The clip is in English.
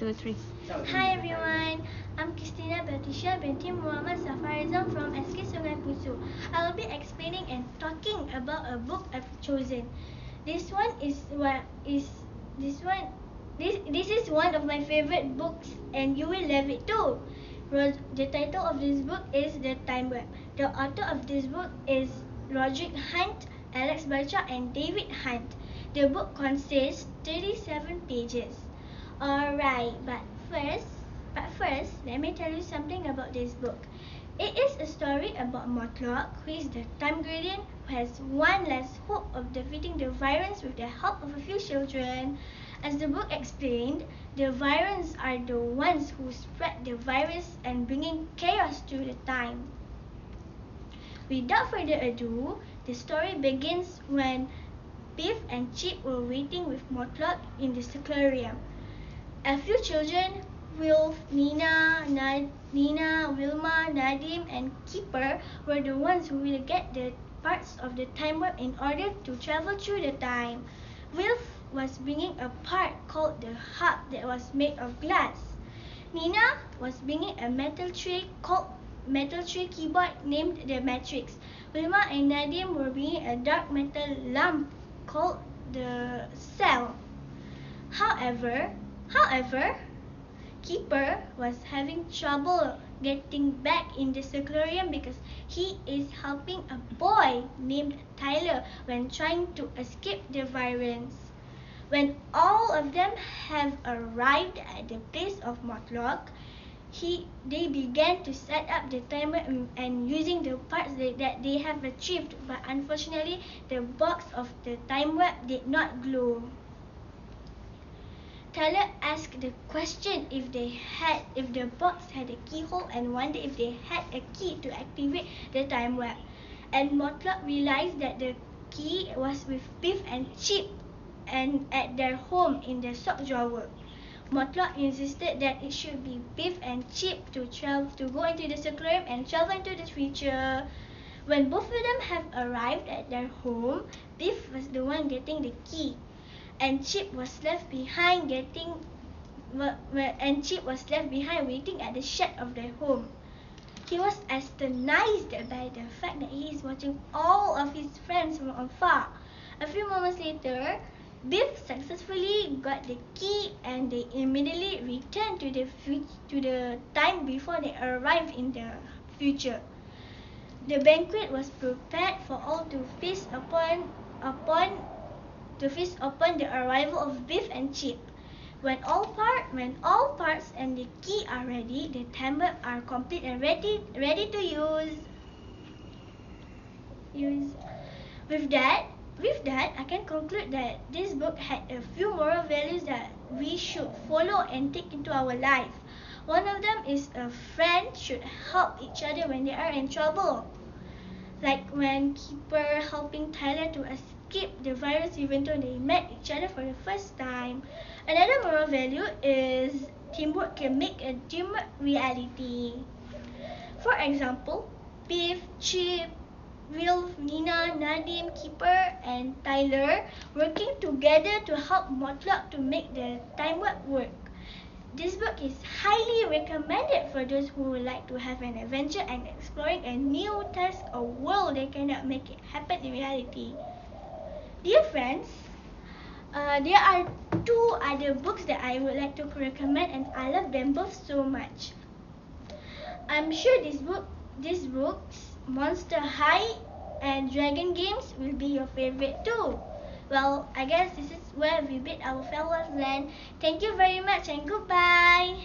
2, 3. Hi everyone, I'm Qistina Batrisya, binti Mohd Safarizam from SK Sungai Pusi. I will be explaining and talking about a book I've chosen. This is one of my favorite books, and you will love it too. The title of this book is The Time Web. The author of this book is Roderick Hunt, Alex Bacha, and David Hunt. The book consists 37 pages. Alright, but first, let me tell you something about this book. It is a story about Mohd, who is the time gradient who has one last hope of defeating the virus with the help of a few children. As the book explained, the virus are the ones who spread the virus and bringing chaos to the time. Without further ado, the story begins when Biff and Chip were waiting with Mohd in the aquarium. A few children, Wilf, Nina, Wilma, Nadim, and Keeper, were the ones who will get the parts of the time warp in order to travel through the time. Wilf was bringing a part called the hub that was made of glass. Nina was bringing a metal tray keyboard named the Matrix. Wilma and Nadim were bringing a dark metal lamp called the Cell. However, Keeper was having trouble getting back in the aquarium because he is helping a boy named Tyler when trying to escape the virus. When all of them have arrived at the place of Mohd, they began to set up the timer and using the parts that they have achieved, but unfortunately the box of the time warp did not glow. Tyler asked the question if the box had a keyhole and wondered if they had a key to activate the time warp. And Mohd realized that the key was with Biff and Chip and at their home in the sock drawer. Mohd insisted that it should be Biff and Chip to go into the aquarium and travel into the future. When both of them have arrived at their home, Biff was the one getting the key, and Chip was left behind waiting at the shed of their home. He was astonished by the fact that he is watching all of his friends from afar. A few moments later, Biff successfully got the key and they immediately returned to the time before they arrived in the future. The banquet was prepared for all to feast upon the arrival of Biff and Chip. When all parts and the key are ready, the time warp are complete and ready to use. With that, I can conclude that this book had a few moral values that we should follow and take into our life. One of them is a friend should help each other when they are in trouble. Like when Keeper helping Tyler to escape the virus even though they met each other for the first time. Another moral value is teamwork can make a dream reality. For example, Biff, Chip, Wilf, Nina, Nadim, Keeper, and Tyler working together to help Mohd to make the time warp work. This book is highly recommended for those who would like to have an adventure and exploring a new task or world they cannot make it happen in reality. Dear friends, there are 2 other books that I would like to recommend, and I love them both so much. I'm sure these books, Monster High and Dragon Games, will be your favorite too. Well, I guess this is where we bid our farewells then. Thank you very much and goodbye.